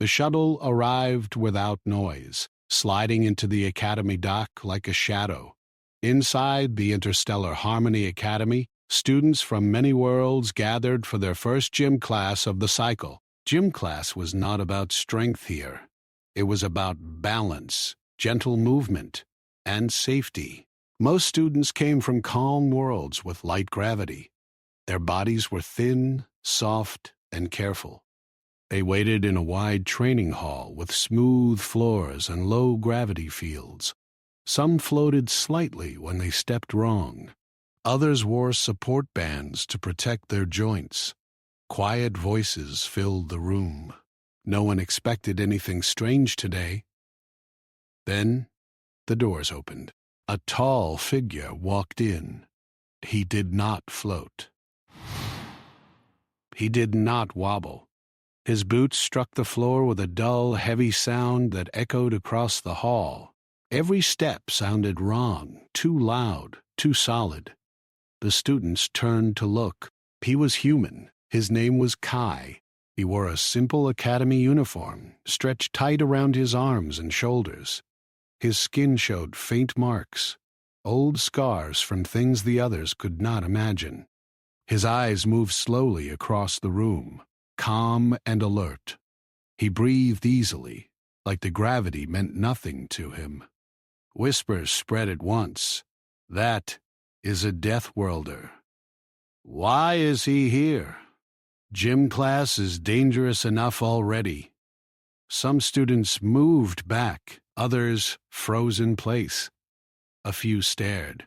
The shuttle arrived without noise, sliding into the Academy dock like a shadow. Inside the Interstellar Harmony Academy, students from many worlds gathered for their first gym class of the cycle. Gym class was not about strength here. It was about balance, gentle movement, and safety. Most students came from calm worlds with light gravity. Their bodies were thin, soft, and careful. They waited in a wide training hall with smooth floors and low gravity fields. Some floated slightly when they stepped wrong. Others wore support bands to protect their joints. Quiet voices filled the room. No one expected anything strange today. Then the doors opened. A tall figure walked in. He did not float. He did not wobble. His boots struck the floor with a dull, heavy sound that echoed across the hall. Every step sounded wrong, too loud, too solid. The students turned to look. He was human. His name was Kai. He wore a simple academy uniform, stretched tight around his arms and shoulders. His skin showed faint marks, old scars from things the others could not imagine. His eyes moved slowly across the room, calm and alert. He breathed easily, like the gravity meant nothing to him. Whispers spread at once. That is a Deathworlder. Why is he here? Gym class is dangerous enough already. Some students moved back, others froze in place. A few stared,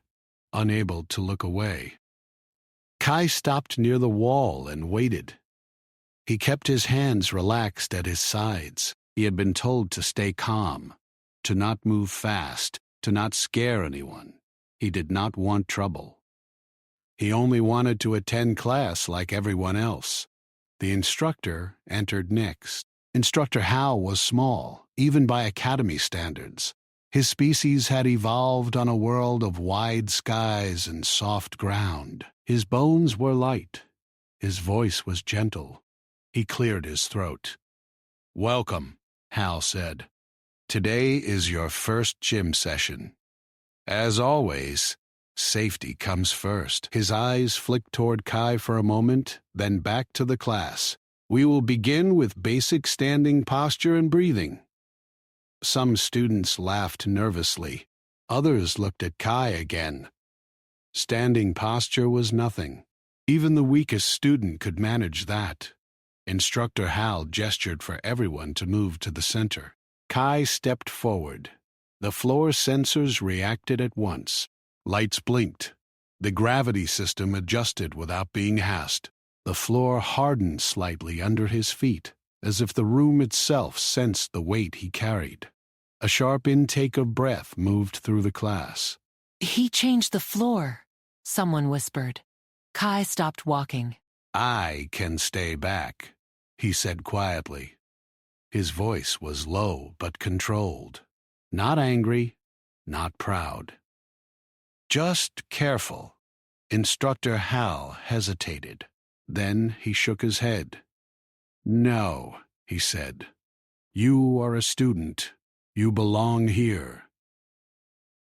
unable to look away. Kai stopped near the wall and waited. He kept his hands relaxed at his sides. He had been told to stay calm, to not move fast, to not scare anyone. He did not want trouble. He only wanted to attend class like everyone else. The instructor entered next. Instructor Hal was small, even by academy standards. His species had evolved on a world of wide skies and soft ground. His bones were light. His voice was gentle. He cleared his throat. "Welcome," Hal said. "Today is your first gym session. As always, safety comes first." His eyes flicked toward Kai for a moment, then back to the class. "We will begin with basic standing posture and breathing." Some students laughed nervously. Others looked at Kai again. Standing posture was nothing. Even the weakest student could manage that. Instructor Hal gestured for everyone to move to the center. Kai stepped forward. The floor sensors reacted at once. Lights blinked. The gravity system adjusted without being asked. The floor hardened slightly under his feet, as if the room itself sensed the weight he carried. A sharp intake of breath moved through the class. "He changed the floor," someone whispered. Kai stopped walking. "I can stay back," he said quietly. His voice was low but controlled. Not angry, not proud. "Just careful." Instructor Hal hesitated. Then he shook his head. "No," he said. "You are a student. You belong here."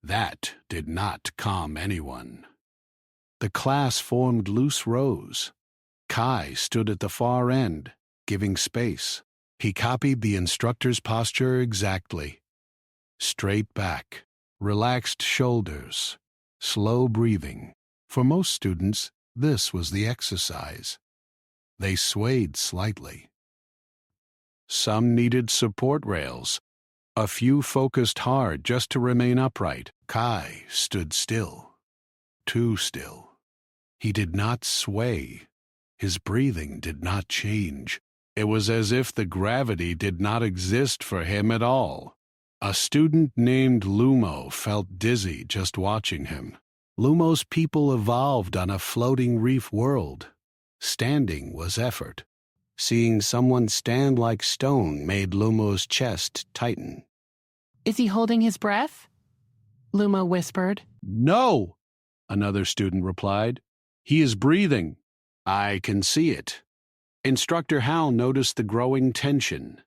That did not calm anyone. The class formed loose rows. Kai stood at the far end, giving space. He copied the instructor's posture exactly. Straight back, relaxed shoulders, slow breathing. For most students, this was the exercise. They swayed slightly. Some needed support rails. A few focused hard just to remain upright. Kai stood still. Too still. He did not sway. His breathing did not change. It was as if the gravity did not exist for him at all. A student named Lumo felt dizzy just watching him. Lumo's people evolved on a floating reef world. Standing was effort. Seeing someone stand like stone made Lumo's chest tighten. "Is he holding his breath?" Lumo whispered. "No," another student replied. "He is breathing. I can see it." Instructor Hal noticed the growing tension.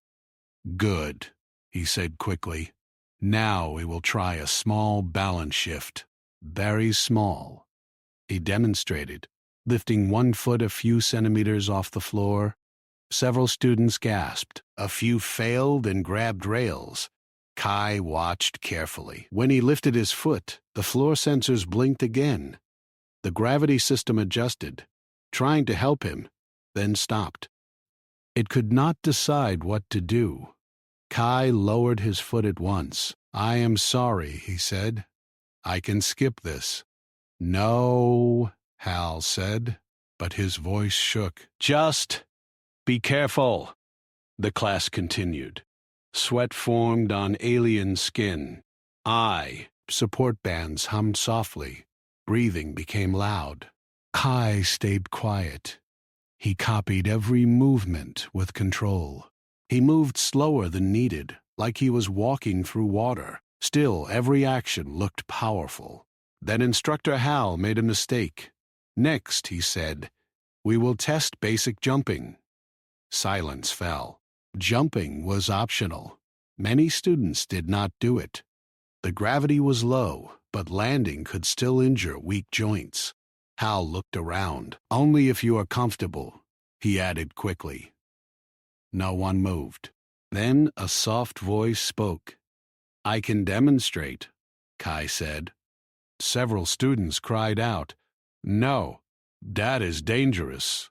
Good, he said quickly. Now we will try a small balance shift. Very small. He demonstrated, lifting one foot a few centimeters off the floor. Several students gasped. A few failed and grabbed rails. Kai watched carefully. When he lifted his foot, the floor sensors blinked again. The gravity system adjusted, trying to help him, then stopped. It could not decide what to do. Kai lowered his foot at once. I am sorry, he said. I can skip this. No, Hal said, but his voice shook. Just be careful, the class continued. Sweat formed on alien skin. Support bands hummed softly. Breathing became loud. Kai stayed quiet. He copied every movement with control. He moved slower than needed, like he was walking through water. Still, every action looked powerful. Then Instructor Hal made a mistake. Next, he said, we will test basic jumping. Silence fell. Jumping was optional. Many students did not do it. The gravity was low, but landing could still injure weak joints. Hal looked around. Only if you are comfortable, he added quickly. No one moved. Then a soft voice spoke. I can demonstrate, Kai said. Several students cried out, No, that is dangerous.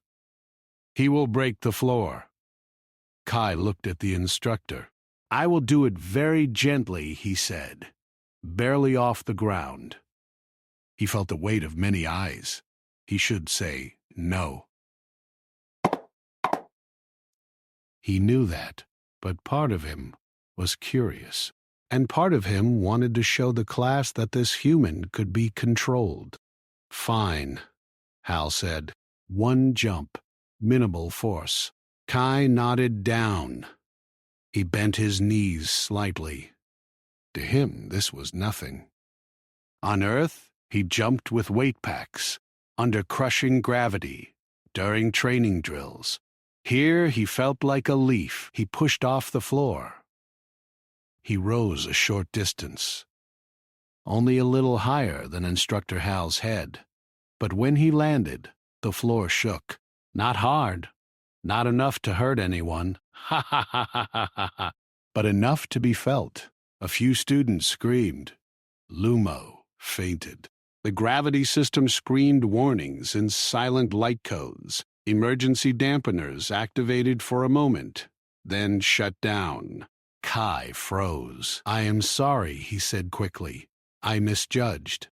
He will break the floor. Kai looked at the instructor. I will do it very gently, he said, barely off the ground. He felt the weight of many eyes. He should say no. He knew that, but part of him was curious, and part of him wanted to show the class that this human could be controlled. Fine, Hal said. One jump, minimal force. Kai nodded down. He bent his knees slightly. To him, this was nothing. On Earth, he jumped with weight packs, under crushing gravity, during training drills. Here, he felt like a leaf he pushed off the floor. He rose a short distance, only a little higher than Instructor Hal's head. But when he landed, the floor shook. Not hard, not enough to hurt anyone, but enough to be felt. A few students screamed. Lumo fainted. The gravity system screamed warnings in silent light codes. Emergency dampeners activated for a moment, then shut down. Kai froze. I am sorry, he said quickly. I misjudged.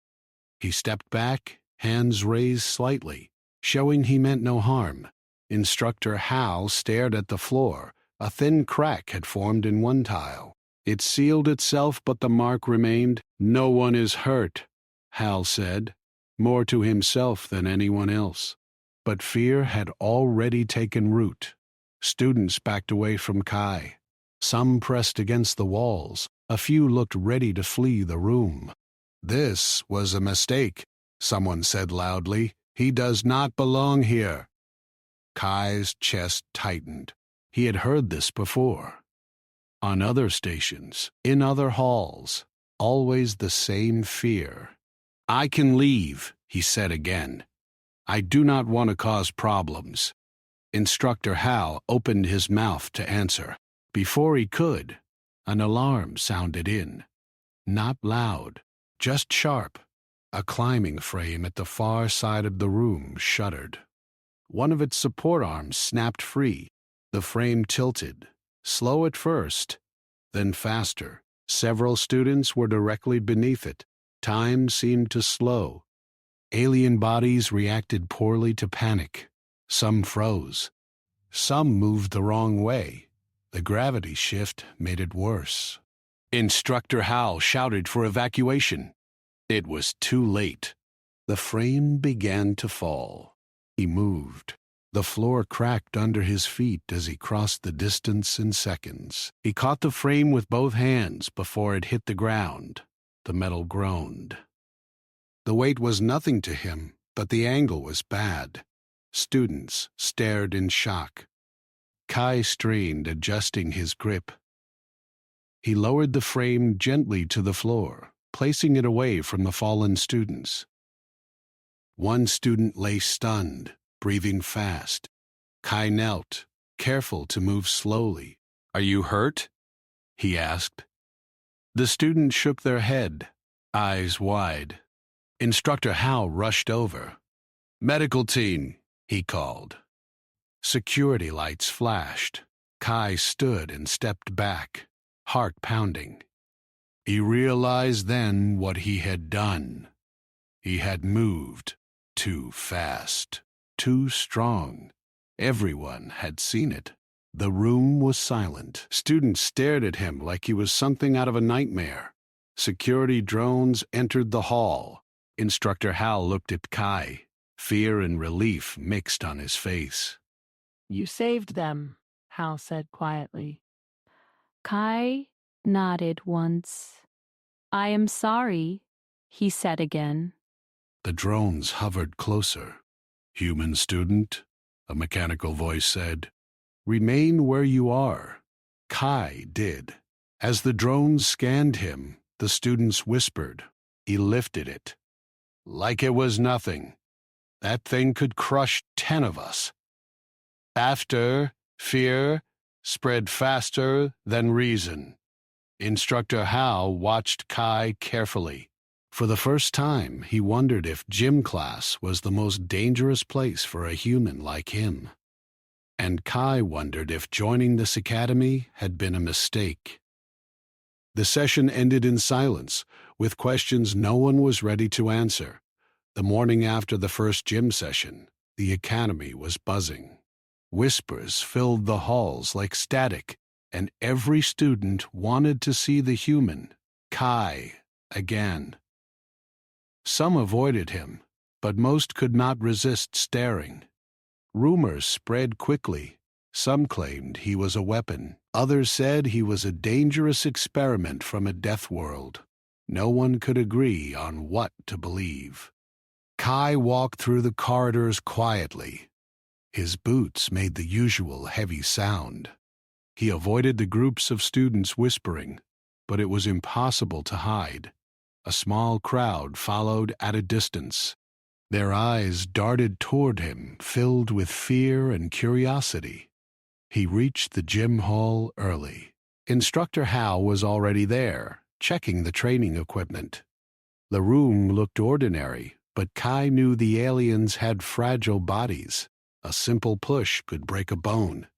He stepped back, hands raised slightly, showing he meant no harm. Instructor Hal stared at the floor. A thin crack had formed in one tile. It sealed itself, but the mark remained. No one is hurt, Hal said, more to himself than anyone else. But fear had already taken root. Students backed away from Kai. Some pressed against the walls. A few looked ready to flee the room. This was a mistake, someone said loudly. He does not belong here. Kai's chest tightened. He had heard this before. On other stations, in other halls, always the same fear. I can leave, he said again. I do not want to cause problems. Instructor Hal opened his mouth to answer. Before he could, an alarm sounded in. Not loud, just sharp. A climbing frame at the far side of the room shuddered. One of its support arms snapped free. The frame tilted, slow at first, then faster. Several students were directly beneath it. Time seemed to slow. Alien bodies reacted poorly to panic. Some froze. Some moved the wrong way. The gravity shift made it worse. Instructor Hal shouted for evacuation. It was too late. The frame began to fall. He moved. The floor cracked under his feet as he crossed the distance in seconds. He caught the frame with both hands before it hit the ground. The metal groaned. The weight was nothing to him, but the angle was bad. Students stared in shock. Kai strained, adjusting his grip. He lowered the frame gently to the floor, placing it away from the fallen students. One student lay stunned, breathing fast. Kai knelt, careful to move slowly. "Are you hurt?" he asked. The students shook their head, eyes wide. Instructor Hao rushed over. "Medical team," he called. Security lights flashed. Kai stood and stepped back, heart pounding. He realized then what he had done. He had moved too fast, too strong. Everyone had seen it. The room was silent. Students stared at him like he was something out of a nightmare. Security drones entered the hall. Instructor Hal looked at Kai. Fear and relief mixed on his face. "You saved them," Hal said quietly. Kai nodded once. "I am sorry," he said again. The drones hovered closer. "Human student," a mechanical voice said, "remain where you are." Kai did. As the drones scanned him, the students whispered. He lifted it. Like it was nothing. That thing could crush 10 of us. After, fear spread faster than reason. Instructor Hao watched Kai carefully. For the first time, he wondered if gym class was the most dangerous place for a human like him. And Kai wondered if joining this academy had been a mistake. The session ended in silence, with questions no one was ready to answer. The morning after the first gym session, the academy was buzzing. Whispers filled the halls like static, and every student wanted to see the human, Kai, again. Some avoided him, but most could not resist staring. Rumors spread quickly. Some claimed he was a weapon. Others said he was a dangerous experiment from a Deathworld. No one could agree on what to believe. Kai walked through the corridors quietly. His boots made the usual heavy sound. He avoided the groups of students whispering, but it was impossible to hide. A small crowd followed at a distance. Their eyes darted toward him, filled with fear and curiosity. He reached the gym hall early. Instructor Hao was already there, checking the training equipment. The room looked ordinary, but Kai knew the aliens had fragile bodies. A simple push could break a bone.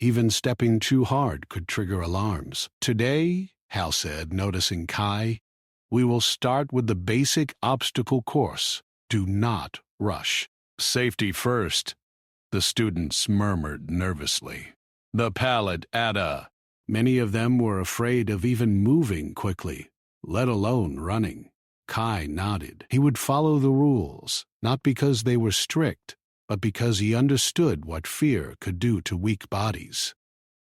Even stepping too hard could trigger alarms. "Today," Hal said, noticing Kai, "we will start with the basic obstacle course. Do not rush. Safety first," the students murmured nervously. "The pallet, Ada." Many of them were afraid of even moving quickly, let alone running. Kai nodded. He would follow the rules, not because they were strict, but because he understood what fear could do to weak bodies.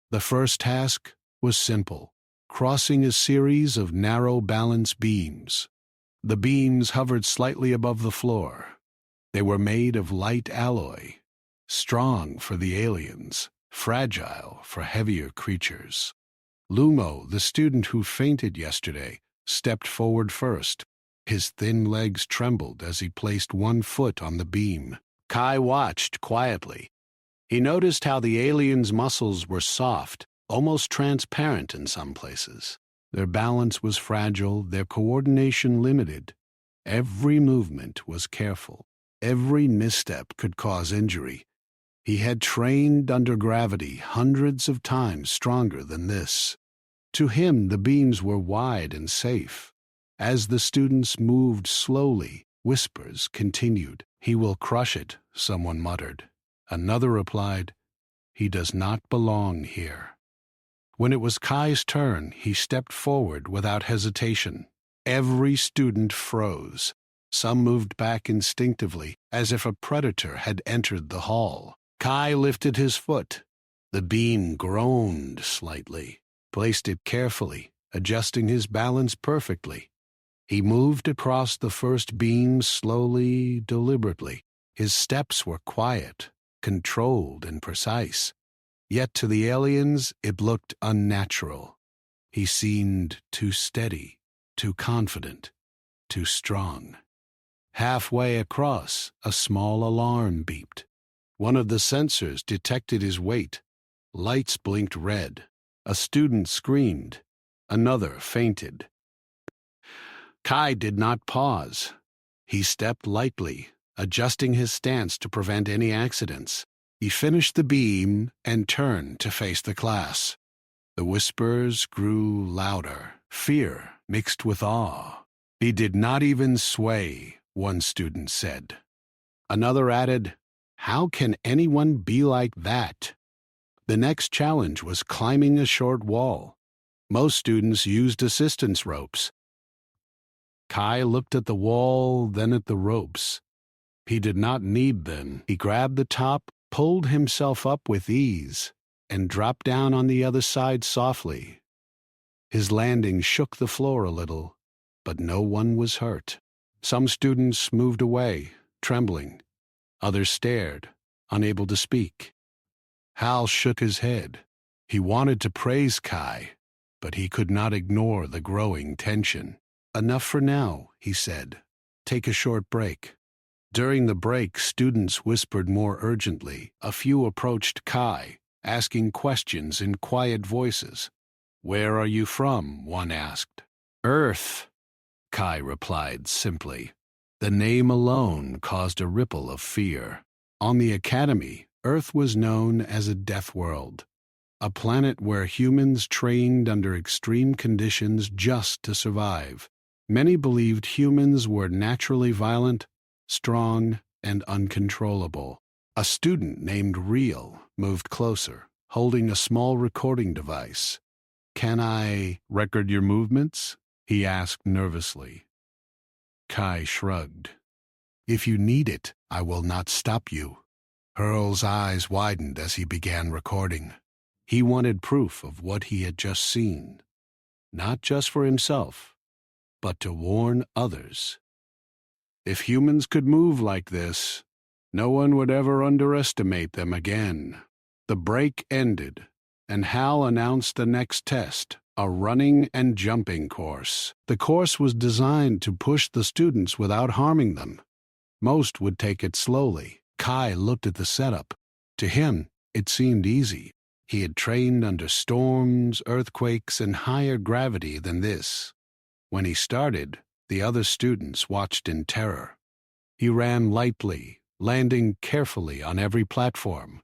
The first task was simple, crossing a series of narrow balance beams. The beams hovered slightly above the floor. They were made of light alloy, strong for the aliens, fragile for heavier creatures. Lumo, the student who fainted yesterday, stepped forward first. His thin legs trembled as he placed one foot on the beam. Kai watched quietly. He noticed how the aliens' muscles were soft, almost transparent in some places. Their balance was fragile, their coordination limited. Every movement was careful. Every misstep could cause injury. He had trained under gravity hundreds of times stronger than this. To him, the beams were wide and safe. As the students moved slowly, whispers continued. "He will crush it," someone muttered. Another replied, "He does not belong here." When it was Kai's turn, he stepped forward without hesitation. Every student froze. Some moved back instinctively, as if a predator had entered the hall. Kai lifted his foot. The beam groaned slightly, placed it carefully, adjusting his balance perfectly. He moved across the first beam slowly, deliberately. His steps were quiet, controlled and precise. Yet to the aliens it looked unnatural. He seemed too steady, too confident, too strong. Halfway across, a small alarm beeped. One of the sensors detected his weight. Lights blinked red. A student screamed. Another fainted. Kai did not pause. He stepped lightly, adjusting his stance to prevent any accidents. He finished the beam and turned to face the class. The whispers grew louder, fear mixed with awe. He did not even sway, one student said. Another added, "How can anyone be like that?" The next challenge was climbing a short wall. Most students used assistance ropes. Kai looked at the wall, then at the ropes. He did not need them. He grabbed the top, pulled himself up with ease, and dropped down on the other side softly. His landing shook the floor a little, but no one was hurt. Some students moved away, trembling. Others stared, unable to speak. Hal shook his head. He wanted to praise Kai, but he could not ignore the growing tension. "Enough for now," he said. "Take a short break." During the break, students whispered more urgently. A few approached Kai, asking questions in quiet voices. "Where are you from?" one asked. "Earth," Kai replied simply. The name alone caused a ripple of fear. On the academy, Earth was known as a Deathworld, a planet where humans trained under extreme conditions just to survive. Many believed humans were naturally violent, strong, and uncontrollable. A student named Real moved closer, holding a small recording device. "Can I record your movements?" he asked nervously. Kai shrugged. "If you need it, I will not stop you." Hurl's eyes widened as he began recording. He wanted proof of what he had just seen, not just for himself, but to warn others. If humans could move like this, no one would ever underestimate them again. The break ended, and Hal announced the next test, a running and jumping course. The course was designed to push the students without harming them. Most would take it slowly. Kai looked at the setup. To him, it seemed easy. He had trained under storms, earthquakes, and higher gravity than this. When he started, the other students watched in terror. He ran lightly, landing carefully on every platform.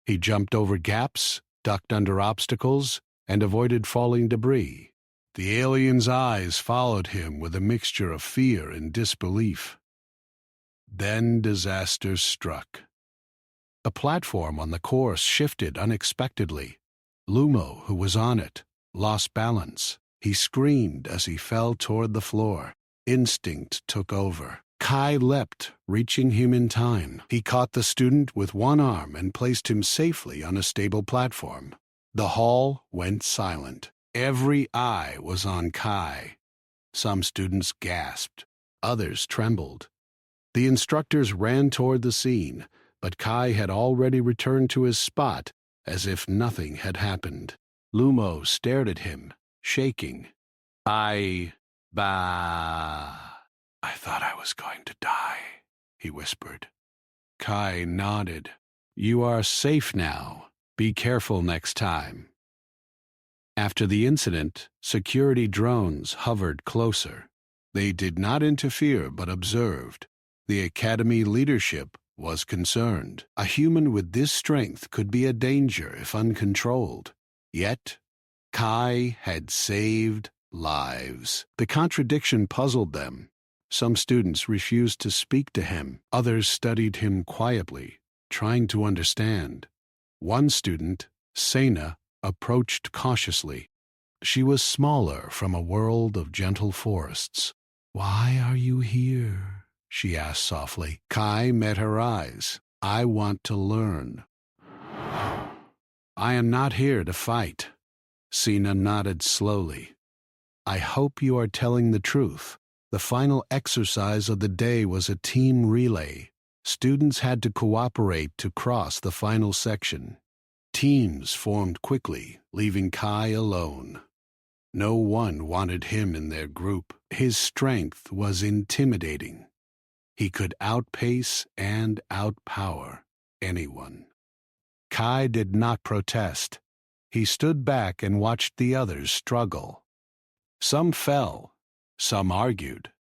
He jumped over gaps, ducked under obstacles, and avoided falling debris. The alien's eyes followed him with a mixture of fear and disbelief. Then disaster struck. A platform on the course shifted unexpectedly. Lumo, who was on it, lost balance. He screamed as he fell toward the floor. Instinct took over. Kai leapt, reaching him in time. He caught the student with one arm and placed him safely on a stable platform. The hall went silent. Every eye was on Kai. Some students gasped. Others trembled. The instructors ran toward the scene, but Kai had already returned to his spot as if nothing had happened. Lumo stared at him, shaking. I thought I was going to die," he whispered. Kai nodded. "You are safe now. Be careful next time." After the incident, security drones hovered closer. They did not interfere but observed. The Academy leadership was concerned. A human with this strength could be a danger if uncontrolled. Yet, Kai had saved lives. The contradiction puzzled them. Some students refused to speak to him. Others studied him quietly, trying to understand. One student, Sena, approached cautiously. She was smaller, from a world of gentle forests. "Why are you here?" she asked softly. Kai met her eyes. "I want to learn." "I am not here to fight." Sena nodded slowly. "I hope you are telling the truth." The final exercise of the day was a team relay. Students had to cooperate to cross the final section. Teams formed quickly, leaving Kai alone. No one wanted him in their group. His strength was intimidating. He could outpace and outpower anyone. Kai did not protest. He stood back and watched the others struggle. Some fell, some argued.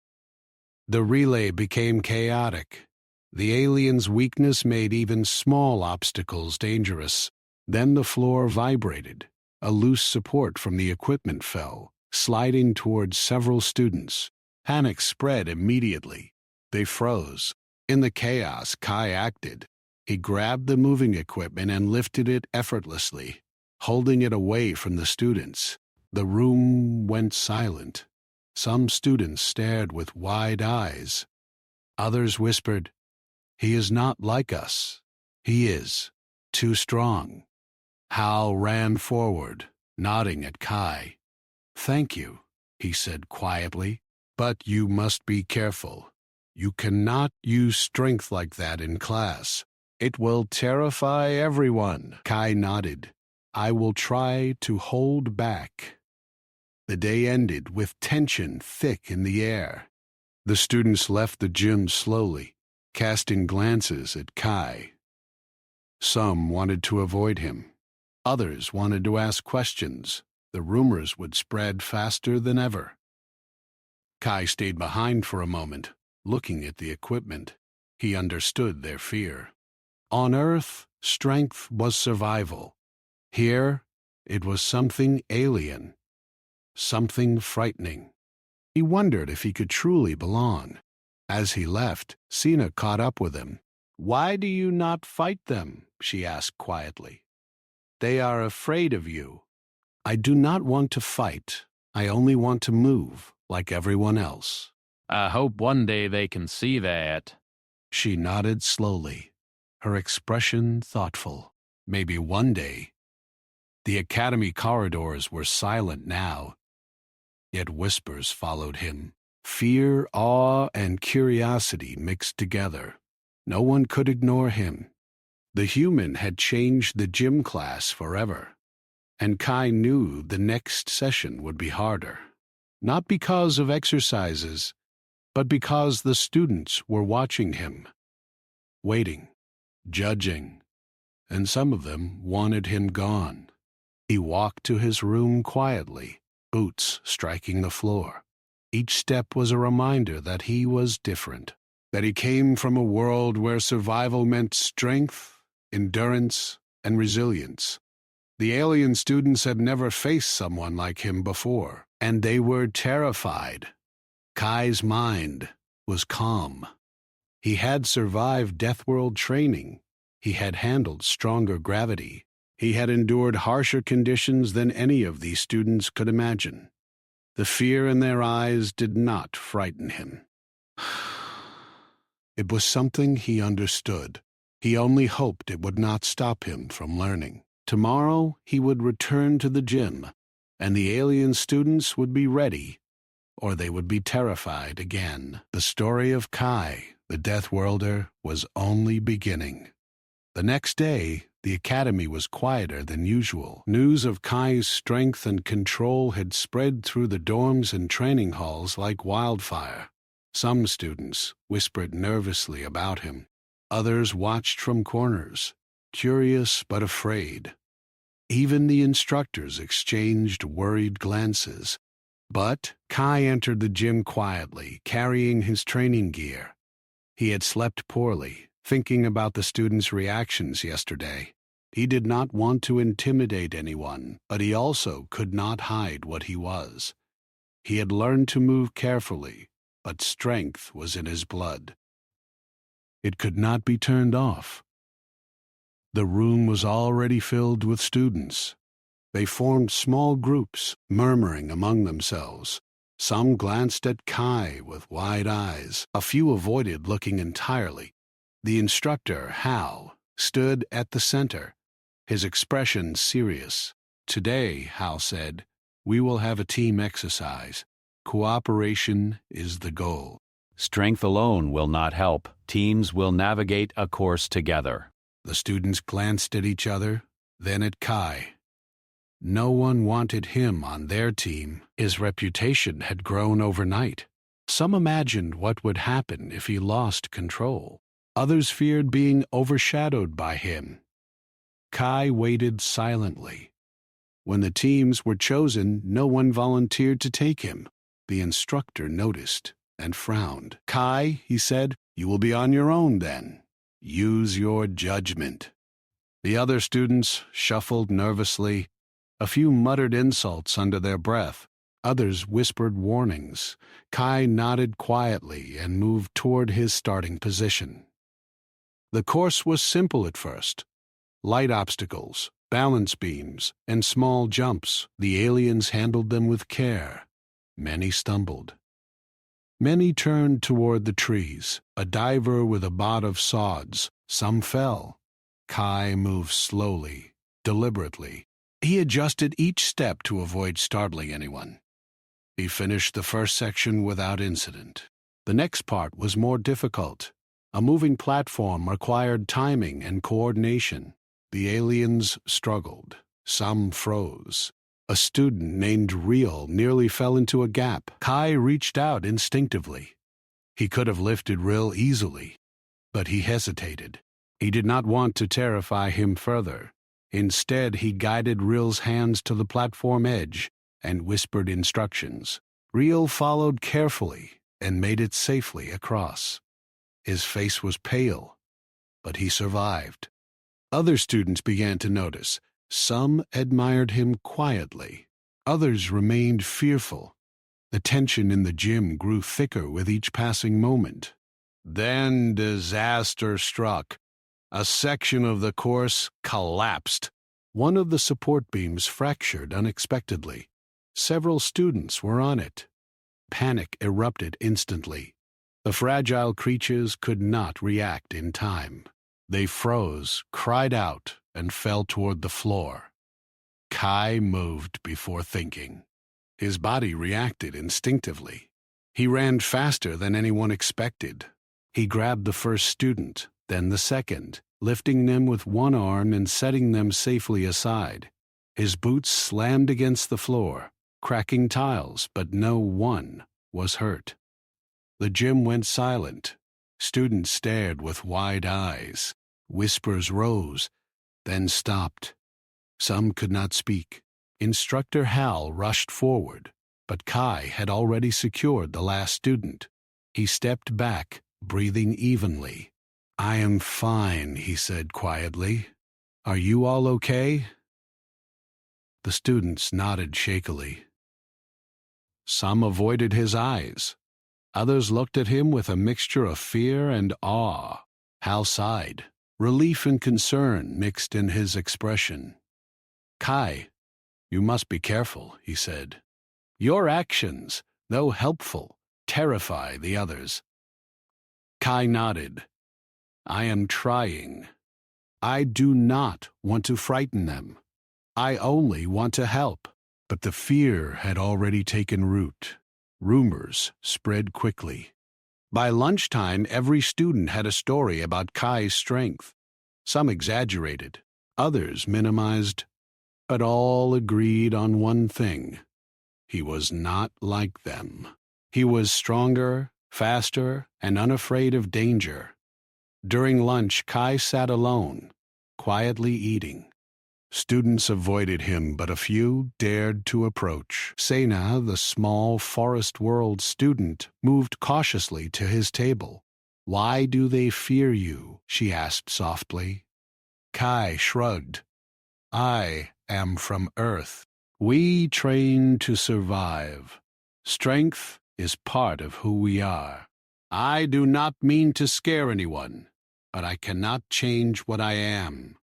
The relay became chaotic. The alien's weakness made even small obstacles dangerous. Then the floor vibrated. A loose support from the equipment fell, sliding towards several students. Panic spread immediately. They froze. In the chaos, Kai acted. He grabbed the moving equipment and lifted it effortlessly, holding it away from the students. The room went silent. Some students stared with wide eyes. Others whispered, "He is not like us. He is too strong." Hal ran forward, nodding at Kai. "Thank you," he said quietly, "but you must be careful. You cannot use strength like that in class. It will terrify everyone." Kai nodded. "I will try to hold back." The day ended with tension thick in the air. The students left the gym slowly, casting glances at Kai. Some wanted to avoid him. Others wanted to ask questions. The rumors would spread faster than ever. Kai stayed behind for a moment, looking at the equipment. He understood their fear. On Earth, strength was survival. Here, it was something alien, something frightening. He wondered if he could truly belong. As he left, Sina caught up with him. "Why do you not fight them?" she asked quietly. "They are afraid of you." "I do not want to fight. I only want to move, like everyone else." I hope one day they can see that. She nodded slowly, her expression thoughtful. Maybe one day. The academy corridors were silent now, yet whispers followed him. Fear, awe, and curiosity mixed together. No one could ignore him. The human had changed the gym class forever, and Kai knew the next session would be harder. Not because of exercises, but because the students were watching him, waiting, judging, and some of them wanted him gone. He walked to his room quietly, boots striking the floor. Each step was a reminder that he was different, that he came from a world where survival meant strength, endurance, and resilience. The alien students had never faced someone like him before, and they were terrified. Kai's mind was calm. He had survived Deathworld training. He had handled stronger gravity. He had endured harsher conditions than any of these students could imagine. The fear in their eyes did not frighten him. It was something he understood. He only hoped it would not stop him from learning. Tomorrow he would return to the gym, and the alien students would be ready, or they would be terrified again. The story of Kai, the Deathworlder, was only beginning. The next day, the academy was quieter than usual. News of Kai's strength and control had spread through the dorms and training halls like wildfire. Some students whispered nervously about him. Others watched from corners, curious but afraid. Even the instructors exchanged worried glances. But Kai entered the gym quietly, carrying his training gear. He had slept poorly, thinking about the students' reactions yesterday. He did not want to intimidate anyone, but he also could not hide what he was. He had learned to move carefully, but strength was in his blood. It could not be turned off. The room was already filled with students. They formed small groups, murmuring among themselves. Some glanced at Kai with wide eyes. A few avoided looking entirely. The instructor, Hal, stood at the center, his expression serious. "Today," Hal said, "we will have a team exercise. Cooperation is the goal." Strength alone will not help. Teams will navigate a course together. The students glanced at each other, then at Kai. No one wanted him on their team. His reputation had grown overnight. Some imagined what would happen if he lost control. Others feared being overshadowed by him. Kai waited silently. When the teams were chosen, no one volunteered to take him. The instructor noticed and frowned. "Kai," he said, "you will be on your own then. Use your judgment." The other students shuffled nervously. A few muttered insults under their breath. Others whispered warnings. Kai nodded quietly and moved toward his starting position. The course was simple at first. Light obstacles, balance beams, and small jumps. The aliens handled them with care. Many stumbled. Many turned toward the trees, a diver with a bod of sods. Some fell. Kai moved slowly, deliberately. He adjusted each step to avoid startling anyone. He finished the first section without incident. The next part was more difficult. A moving platform required timing and coordination. The aliens struggled. Some froze. A student named Real nearly fell into a gap. Kai reached out instinctively. He could have lifted Real easily, but he hesitated. He did not want to terrify him further. Instead, he guided Real's hands to the platform edge and whispered instructions. Real followed carefully and made it safely across. His face was pale, but he survived. Other students began to notice. Some admired him quietly. Others remained fearful. The tension in the gym grew thicker with each passing moment. Then disaster struck. A section of the course collapsed. One of the support beams fractured unexpectedly. Several students were on it. Panic erupted instantly. The fragile creatures could not react in time. They froze, cried out, and fell toward the floor. Kai moved before thinking. His body reacted instinctively. He ran faster than anyone expected. He grabbed the first student, then the second, lifting them with one arm and setting them safely aside. His boots slammed against the floor, cracking tiles, but no one was hurt. The gym went silent. Students stared with wide eyes. Whispers rose, then stopped. Some could not speak. Instructor Hal rushed forward, but Kai had already secured the last student. He stepped back, breathing evenly. "I am fine," he said quietly. "Are you all okay?" The students nodded shakily. Some avoided his eyes. Others looked at him with a mixture of fear and awe. Hal sighed. Relief and concern mixed in his expression. "Kai, you must be careful," he said. "Your actions, though helpful, terrify the others." Kai nodded. "I am trying. I do not want to frighten them. I only want to help." But the fear had already taken root. Rumors spread quickly. By lunchtime, every student had a story about Kai's strength. Some exaggerated, others minimized, but all agreed on one thing. He was not like them. He was stronger, faster, and unafraid of danger. During lunch, Kai sat alone, quietly eating. Students avoided him, but a few dared to approach. Sena, the small Forest World student, moved cautiously to his table. "Why do they fear you?" she asked softly. Kai shrugged. "I am from Earth. We train to survive. Strength is part of who we are. I do not mean to scare anyone, but I cannot change what I am."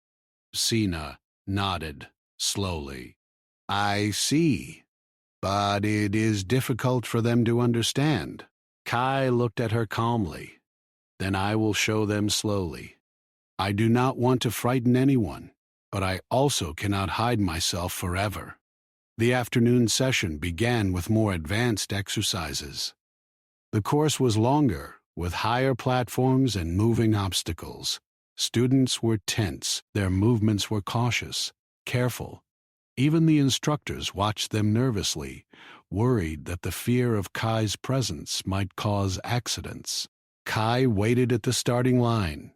Sena nodded slowly. "I see, but it is difficult for them to understand." Kai looked at her calmly. "Then I will show them slowly. I do not want to frighten anyone, but I also cannot hide myself forever." The afternoon session began with more advanced exercises. The course was longer, with higher platforms and moving obstacles. Students were tense. Their movements were cautious, careful. Even the instructors watched them nervously, worried that the fear of Kai's presence might cause accidents. Kai waited at the starting line.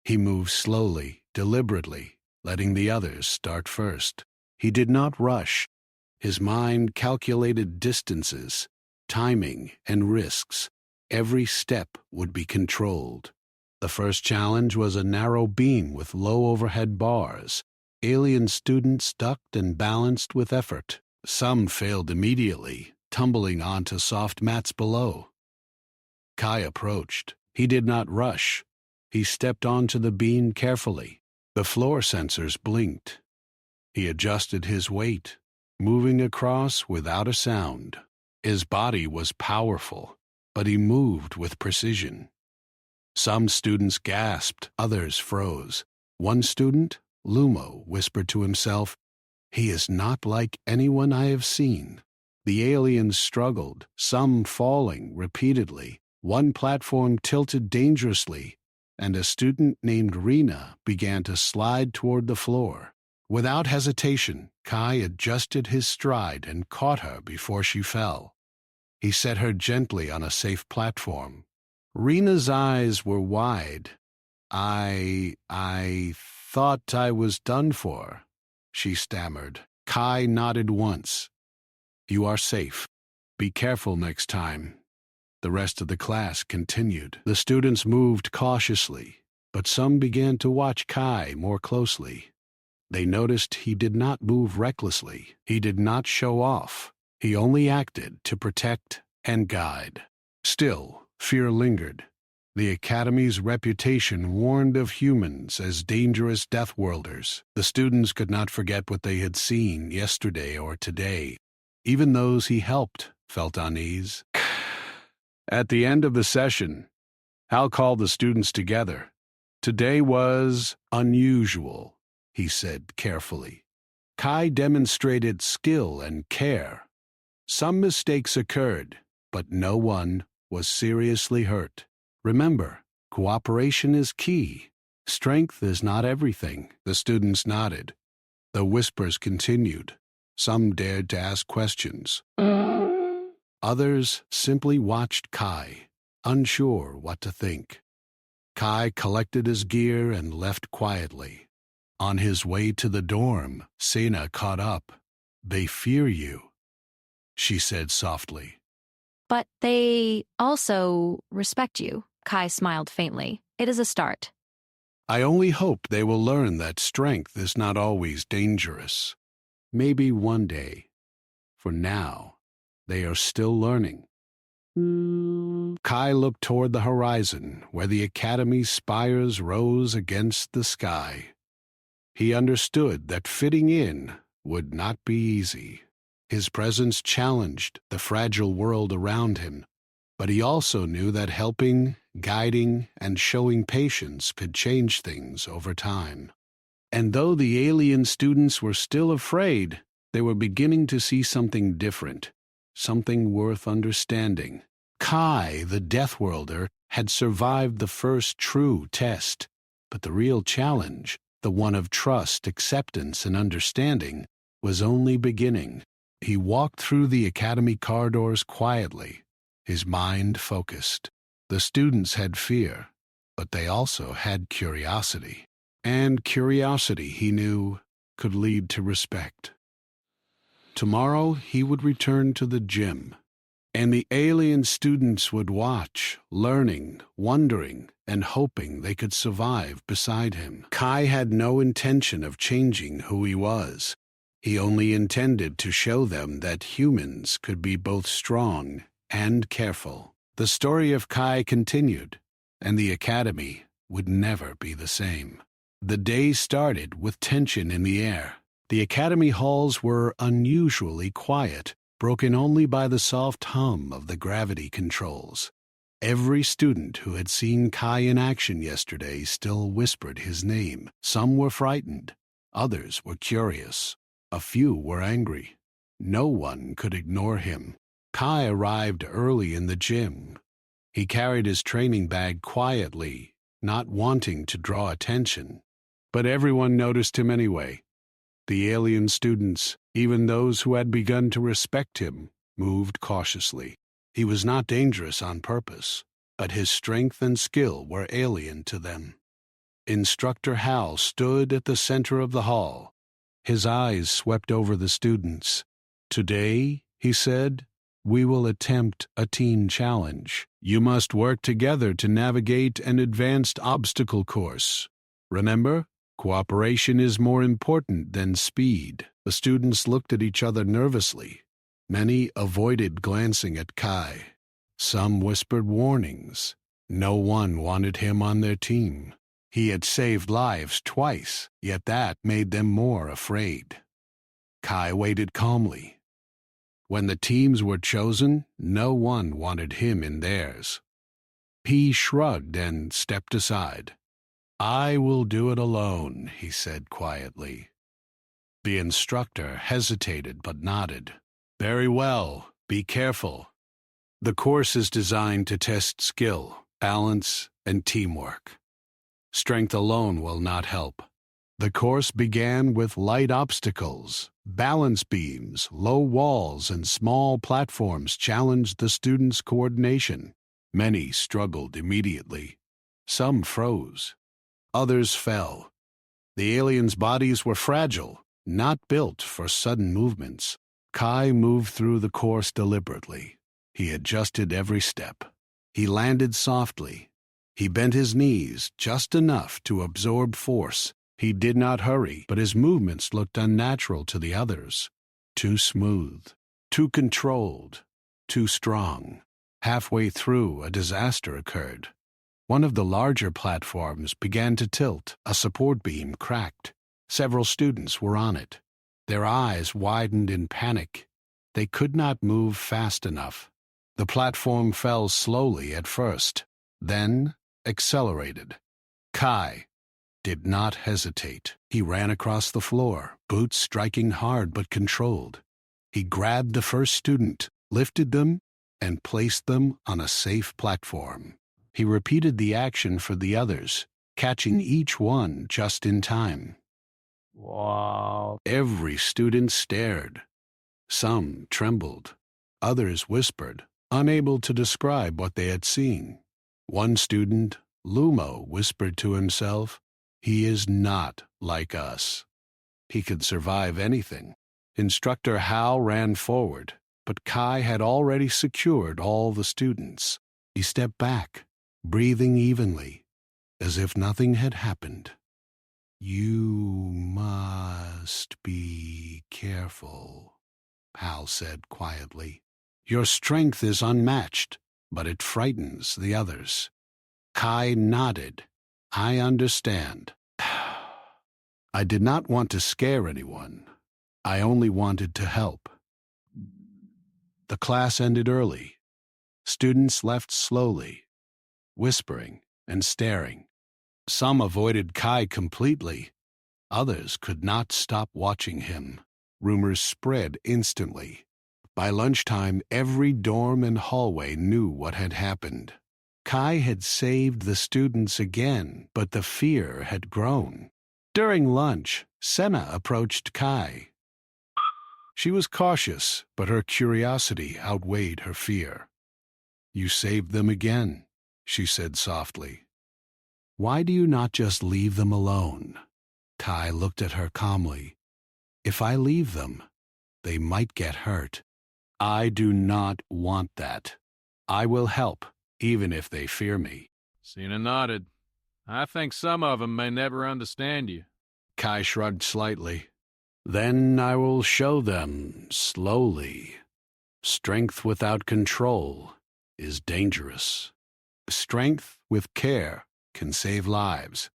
He moved slowly, deliberately, letting the others start first. He did not rush. His mind calculated distances, timing, and risks. Every step would be controlled. The first challenge was a narrow beam with low overhead bars. Alien students ducked and balanced with effort. Some failed immediately, tumbling onto soft mats below. Kai approached. He did not rush. He stepped onto the beam carefully. The floor sensors blinked. He adjusted his weight, moving across without a sound. His body was powerful, but he moved with precision. Some students gasped, others froze. One student, Lumo, whispered to himself, "He is not like anyone I have seen." The aliens struggled, some falling repeatedly. One platform tilted dangerously, and a student named Rena began to slide toward the floor. Without hesitation, Kai adjusted his stride and caught her before she fell. He set her gently on a safe platform. Rena's eyes were wide. I thought I was done for," she stammered. Kai nodded once. "You are safe. Be careful next time." The rest of the class continued. The students moved cautiously, but some began to watch Kai more closely. They noticed he did not move recklessly. He did not show off. He only acted to protect and guide. Still, fear lingered. The Academy's reputation warned of humans as dangerous Deathworlders. The students could not forget what they had seen yesterday or today. Even those he helped felt unease. At the end of the session, Hal called the students together. "Today was unusual," he said carefully. Kai demonstrated skill and care. Some mistakes occurred, but no one was seriously hurt. Remember, cooperation is key. Strength is not everything. The students nodded. The whispers continued. Some dared to ask questions. Others simply watched Kai, unsure what to think. Kai collected his gear and left quietly. On his way to the dorm, Sena caught up. "They fear you," she said softly. But they also respect you, Kai smiled faintly. It is a start. "I only hope they will learn that strength is not always dangerous. Maybe one day. For now, they are still learning." Kai looked toward the horizon, where the Academy's spires rose against the sky. He understood that fitting in would not be easy. His presence challenged the fragile world around him, but he also knew that helping, guiding, and showing patience could change things over time. And though the alien students were still afraid, they were beginning to see something different, something worth understanding. Kai, the Deathworlder, had survived the first true test, but the real challenge, the one of trust, acceptance, and understanding, was only beginning. He walked through the Academy corridors quietly, his mind focused. The students had fear, but they also had curiosity. And curiosity, he knew, could lead to respect. Tomorrow he would return to the gym, and the alien students would watch, learning, wondering, and hoping they could survive beside him. Kai had no intention of changing who he was. He only intended to show them that humans could be both strong and careful. The story of Kai continued, and the Academy would never be the same. The day started with tension in the air. The Academy halls were unusually quiet, broken only by the soft hum of the gravity controls. Every student who had seen Kai in action yesterday still whispered his name. Some were frightened, others were curious. A few were angry. No one could ignore him. Kai arrived early in the gym. He carried his training bag quietly, not wanting to draw attention. But everyone noticed him anyway. The alien students, Even those who had begun to respect him moved cautiously. He was not dangerous on purpose, but his strength and skill were alien to them. Instructor Hal stood at the center of the hall. His eyes swept over the students. "Today," he said, "we will attempt a team challenge. You must work together to navigate an advanced obstacle course. Remember, cooperation is more important than speed." The students looked at each other nervously. Many avoided glancing at Kai. Some whispered warnings. No one wanted him on their team. He had saved lives twice, yet that made them more afraid. Kai waited calmly. When the teams were chosen, no one wanted him in theirs. He shrugged and stepped aside. "I will do it alone," he said quietly. The instructor hesitated but nodded. "Very well, be careful. The course is designed to test skill, balance, and teamwork. Strength alone will not help." The course began with light obstacles. Balance beams, low walls, and small platforms challenged the students' coordination. Many struggled immediately. Some froze. Others fell. The aliens' bodies were fragile, not built for sudden movements. Kai moved through the course deliberately. He adjusted every step. He landed softly. He bent his knees just enough to absorb force. He did not hurry, but his movements looked unnatural to the others. Too smooth, too controlled, too strong. Halfway through, a disaster occurred. One of the larger platforms began to tilt. A support beam cracked. Several students were on it. Their eyes widened in panic. They could not move fast enough. The platform fell slowly at first, then accelerated. Kai did not hesitate. He ran across the floor, boots striking hard but controlled. He grabbed the first student, lifted them, and placed them on a safe platform. He repeated the action for the others, catching each one just in time. Wow. Every student stared. Some trembled. Others whispered, unable to describe what they had seen. One student, Lumo, whispered to himself, "He is not like us. He could survive anything." Instructor Hal ran forward, but Kai had already secured all the students. He stepped back, breathing evenly, as if nothing had happened. "You must be careful," Hal said quietly. "Your strength is unmatched, but it frightens the others." Kai nodded. "I understand." I did not want to scare anyone. I only wanted to help. The class ended early. Students left slowly, whispering and staring. Some avoided Kai completely. Others could not stop watching him. Rumors spread instantly. By lunchtime, every dorm and hallway knew what had happened. Kai had saved the students again, but the fear had grown. During lunch, Senna approached Kai. She was cautious, but her curiosity outweighed her fear. "You saved them again," she said softly. "Why do you not just leave them alone?" Kai looked at her calmly. "If I leave them, they might get hurt. I do not want that. I will help, even if they fear me." Cena nodded. "I think some of them may never understand you." Kai shrugged slightly. "Then I will show them, slowly. Strength without control is dangerous. Strength with care can save lives.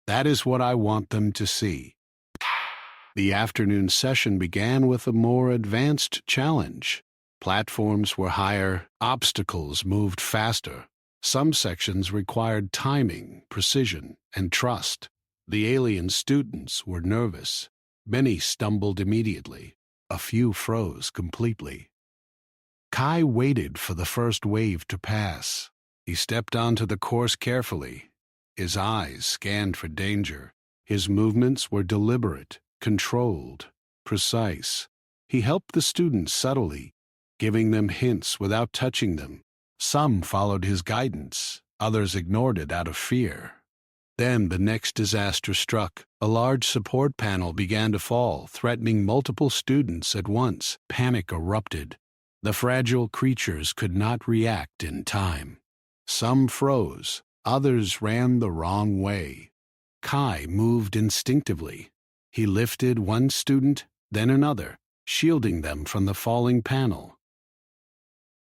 That is what I want them to see." The afternoon session began with a more advanced challenge. Platforms were higher, obstacles moved faster. Some sections required timing, precision, and trust. The alien students were nervous. Many stumbled immediately. A few froze completely. Kai waited for the first wave to pass. He stepped onto the course carefully. His eyes scanned for danger. His movements were deliberate, controlled, precise. He helped the students subtly, giving them hints without touching them. Some followed his guidance, others ignored it out of fear. Then the next disaster struck. A large support panel began to fall, threatening multiple students at once. Panic erupted. The fragile creatures could not react in time. Some froze, others ran the wrong way. Kai moved instinctively. He lifted one student, then another, shielding them from the falling panel.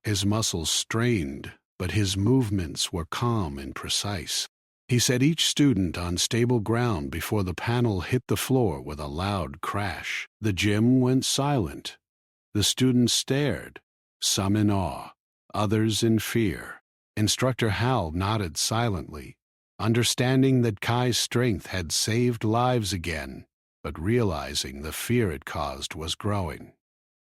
His muscles strained, but his movements were calm and precise. He set each student on stable ground before the panel hit the floor with a loud crash. The gym went silent. The students stared, some in awe, others in fear. Instructor Hal nodded silently, understanding that Kai's strength had saved lives again, but realizing the fear it caused was growing.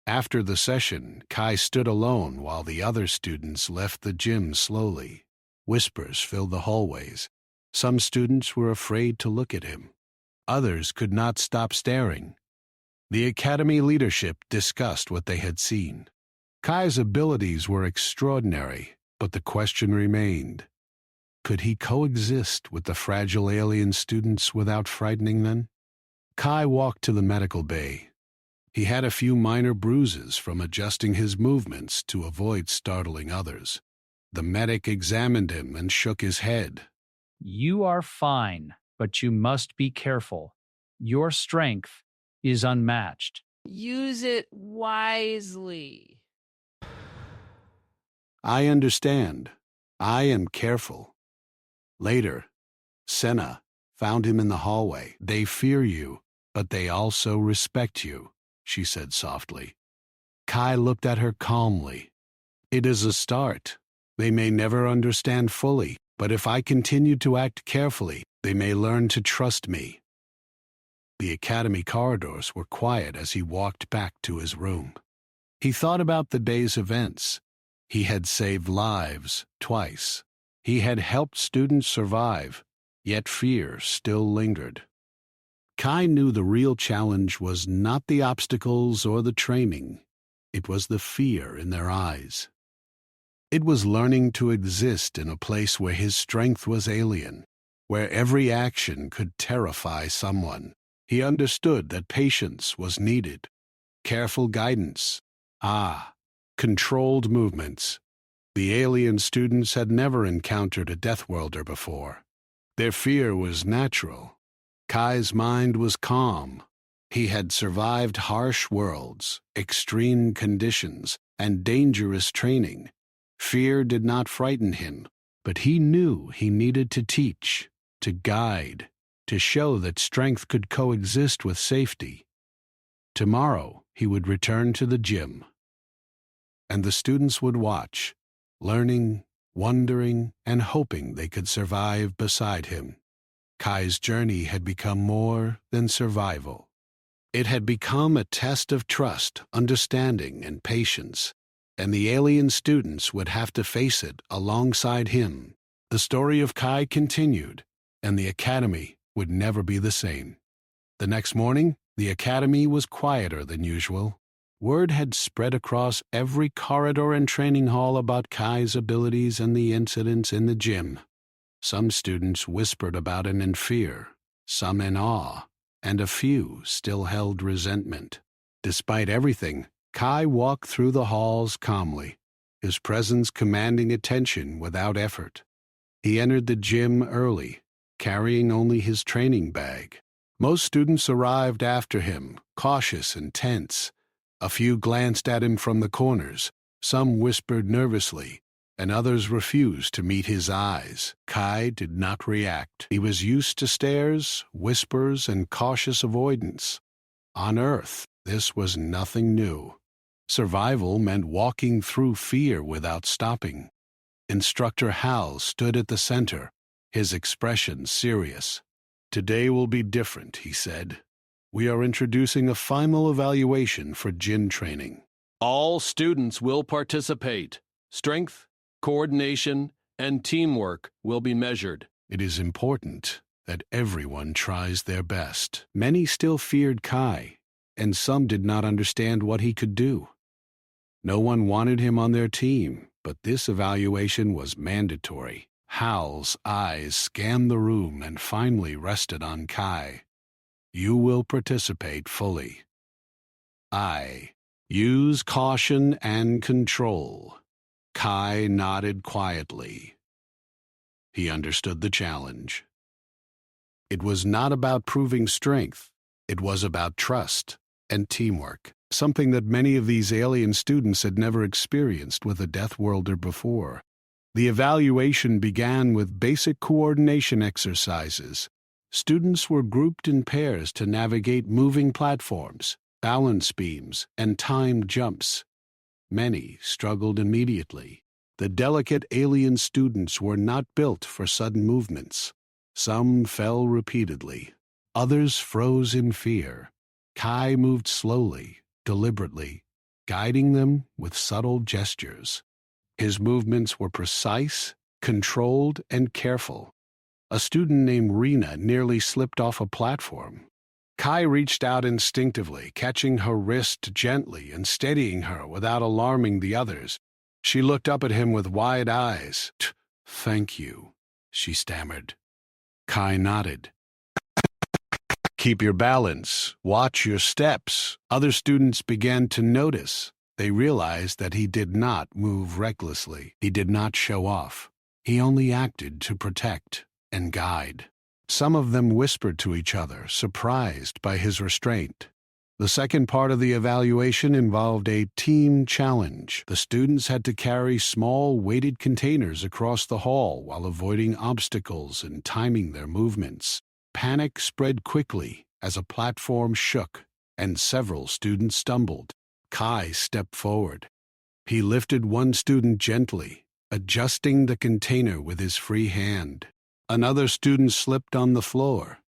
After the session, Kai stood alone while the other students left the gym slowly. Whispers filled the hallways. Some students were afraid to look at him. Others could not stop staring. The academy leadership discussed what they had seen. Kai's abilities were extraordinary, but the question remained. Could he coexist with the fragile alien students without frightening them? Kai walked to the medical bay. He had a few minor bruises from adjusting his movements to avoid startling others. The medic examined him and shook his head. You are fine, but you must be careful. Your strength is unmatched. Use it wisely. I understand. I am careful. Later, Senna found him in the hallway. They fear you, but they also respect you, she said softly. Kai looked at her calmly. It is a start. They may never understand fully, but if I continue to act carefully, they may learn to trust me. The academy corridors were quiet as he walked back to his room. He thought about the day's events. He had saved lives twice. He had helped students survive, yet fear still lingered. Kai knew the real challenge was not the obstacles or the training. It was the fear in their eyes. It was learning to exist in a place where his strength was alien, where every action could terrify someone. He understood that patience was needed, careful guidance, controlled movements. The alien students had never encountered a Deathworlder before. Their fear was natural. Kai's mind was calm. He had survived harsh worlds, extreme conditions, and dangerous training. Fear did not frighten him, but he knew he needed to teach, to guide, to show that strength could coexist with safety. Tomorrow he would return to the gym, and the students would watch, learning, wondering, and hoping they could survive beside him. Kai's journey had become more than survival. It had become a test of trust, understanding, and patience, and the alien students would have to face it alongside him. The story of Kai continued, and the academy would never be the same. The next morning, the academy was quieter than usual. Word had spread across every corridor and training hall about Kai's abilities and the incidents in the gym. Some students whispered about it in fear, some in awe, and a few still held resentment. Despite everything, Kai walked through the halls calmly, his presence commanding attention without effort. He entered the gym early, carrying only his training bag. Most students arrived after him, cautious and tense. A few glanced at him from the corners, some whispered nervously, and others refused to meet his eyes. Kai did not react. He was used to stares, whispers, and cautious avoidance. On Earth, this was nothing new. Survival meant walking through fear without stopping. Instructor Hal stood at the center, his expression serious. "Today will be different," he said. "We are introducing a final evaluation for Jin training. All students will participate. Strength, coordination, and teamwork will be measured. It is important that everyone tries their best." Many still feared Kai. and some did not understand what he could do. No one wanted him on their team, but this evaluation was mandatory. Hal's eyes scanned the room and finally rested on Kai. You will participate fully. I. Use caution and control. Kai nodded quietly. He understood the challenge. It was not about proving strength. It was about trust and teamwork, something that many of these alien students had never experienced with a Deathworlder before. The evaluation began with basic coordination exercises. Students were grouped in pairs to navigate moving platforms, balance beams, and timed jumps. Many struggled immediately. The delicate alien students were not built for sudden movements. Some fell repeatedly. Others froze in fear. Kai moved slowly, deliberately, guiding them with subtle gestures. His movements were precise, controlled, and careful. A student named Rena nearly slipped off a platform. Kai reached out instinctively, catching her wrist gently and steadying her without alarming the others. She looked up at him with wide eyes. "Thank you," she stammered. Kai nodded. "Keep your balance. Watch your steps." Other students began to notice. They realized that he did not move recklessly. He did not show off. He only acted to protect and guide. Some of them whispered to each other, surprised by his restraint. The second part of the evaluation involved a team challenge. The students had to carry small weighted containers across the hall while avoiding obstacles and timing their movements. Panic spread quickly as a platform shook, and several students stumbled. Kai stepped forward. He lifted one student gently, adjusting the container with his free hand. Another student slipped on the floor.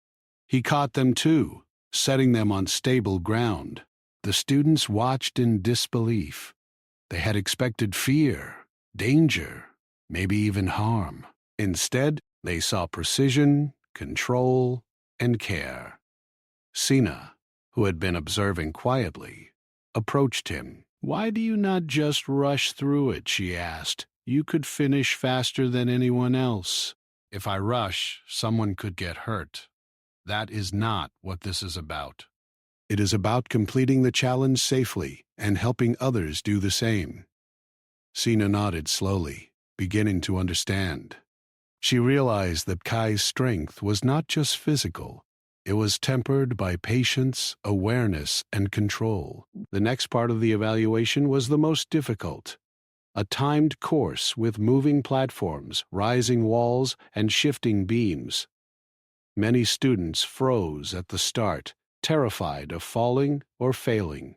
He caught them too, setting them on stable ground. The students watched in disbelief. They had expected fear, danger, maybe even harm. Instead, they saw precision, control, and care. Sina, who had been observing quietly, approached him. "Why do you not just rush through it?" she asked. "You could finish faster than anyone else." "If I rush, someone could get hurt. That is not what this is about. It is about completing the challenge safely and helping others do the same." Sina nodded slowly, beginning to understand. She realized that Kai's strength was not just physical. It was tempered by patience, awareness, and control. The next part of the evaluation was the most difficult. A timed course with moving platforms, rising walls, and shifting beams. Many students froze at the start, terrified of falling or failing.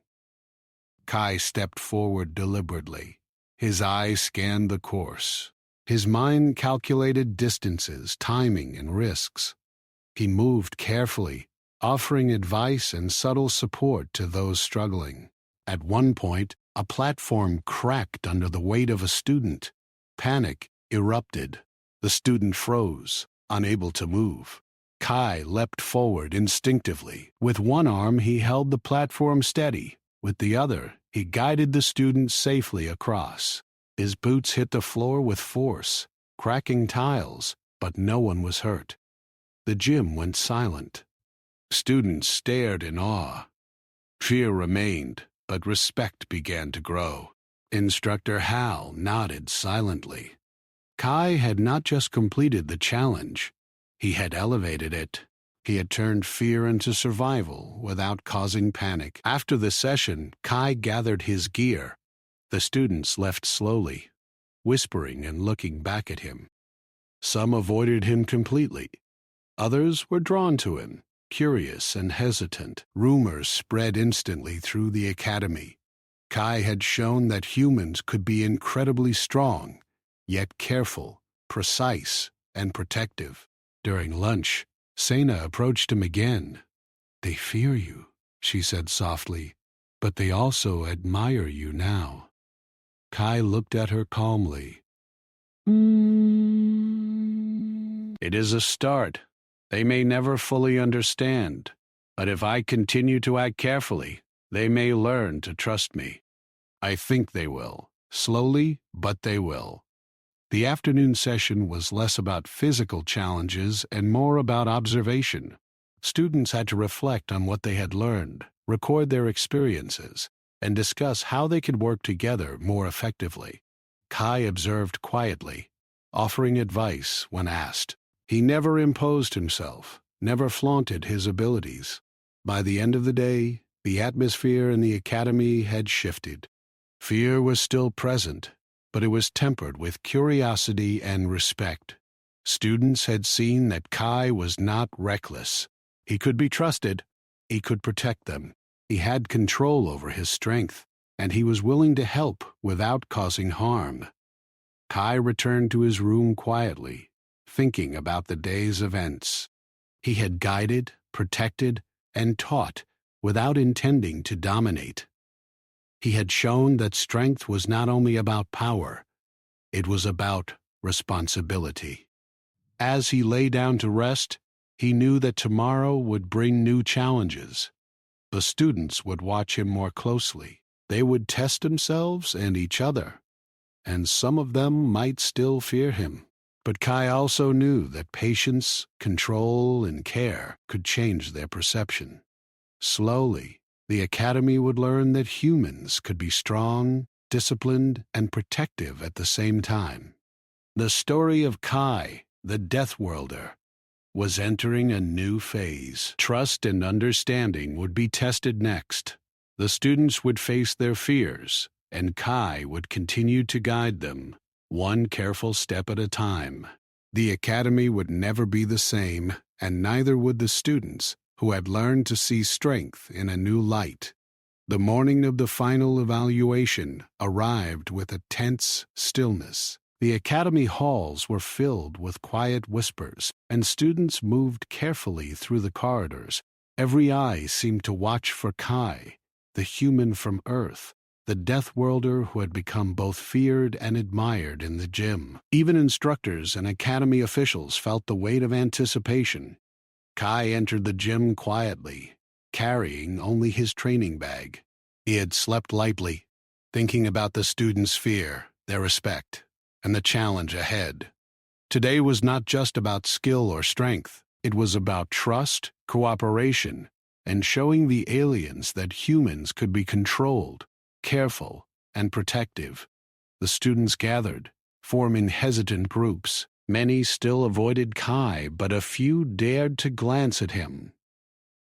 Kai stepped forward deliberately. His eyes scanned the course. His mind calculated distances, timing, and risks. He moved carefully, offering advice and subtle support to those struggling. At one point, a platform cracked under the weight of a student. Panic erupted. The student froze, unable to move. Kai leapt forward instinctively. With one arm, he held the platform steady. With the other, he guided the student safely across. His boots hit the floor with force, cracking tiles, but no one was hurt. The gym went silent. Students stared in awe. Fear remained, but respect began to grow. Instructor Hal nodded silently. Kai had not just completed the challenge, he had elevated it. He had turned fear into survival without causing panic. After the session, Kai gathered his gear. The students left slowly, whispering and looking back at him. Some avoided him completely. Others were drawn to him, curious and hesitant. Rumors spread instantly through the academy. Kai had shown that humans could be incredibly strong, yet careful, precise, and protective. During lunch, Sena approached him again. "They fear you," she said softly, "but they also admire you now." Kai looked at her calmly. "It is a start. They may never fully understand, but if I continue to act carefully, They may learn to trust me. I think they will. Slowly, but they will. The afternoon session was less about physical challenges and more about observation. Students had to reflect on what they had learned, record their experiences, and discuss how they could work together more effectively. Kai observed quietly, offering advice when asked. He never imposed himself, never flaunted his abilities. By the end of the day, the atmosphere in the academy had shifted. Fear was still present, but it was tempered with curiosity and respect. Students had seen that Kai was not reckless. He could be trusted. He could protect them. He had control over his strength, and he was willing to help without causing harm. Kai returned to his room quietly, thinking about the day's events. He had guided, protected, and taught without intending to dominate. He had shown that strength was not only about power, it was about responsibility. As he lay down to rest, he knew that tomorrow would bring new challenges. The students would watch him more closely. They would test themselves and each other, and some of them might still fear him. But Kai also knew that patience, control, and care could change their perception. Slowly, the academy would learn that humans could be strong, disciplined, and protective at the same time. The story of Kai, the Deathworlder, was entering a new phase. Trust and understanding would be tested next. The students would face their fears, and Kai would continue to guide them, one careful step at a time. The academy would never be the same, and neither would the students, who had learned to see strength in a new light. The morning of the final evaluation arrived with a tense stillness. The academy halls were filled with quiet whispers, and students moved carefully through the corridors. Every eye seemed to watch for Kai, the human from Earth, the Deathworlder who had become both feared and admired in the gym. Even instructors and academy officials felt the weight of anticipation. Kai entered the gym quietly, carrying only his training bag. He had slept lightly, thinking about the students' fear, their respect, and the challenge ahead. Today was not just about skill or strength. It was about trust, cooperation, and showing the aliens that humans could be controlled, careful, and protective. The students gathered, forming hesitant groups. Many still avoided Kai, but a few dared to glance at him.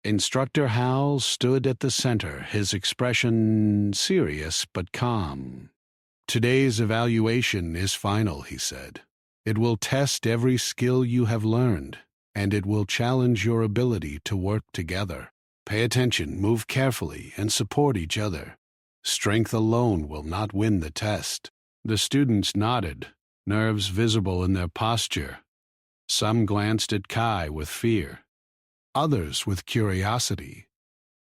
Instructor Hal stood at the center, his expression serious but calm. "Today's evaluation is final," he said. "It will test every skill you have learned, and it will challenge your ability to work together. Pay attention, move carefully, and support each other. Strength alone will not win the test." The students nodded, nerves visible in their posture. Some glanced at Kai with fear, others with curiosity.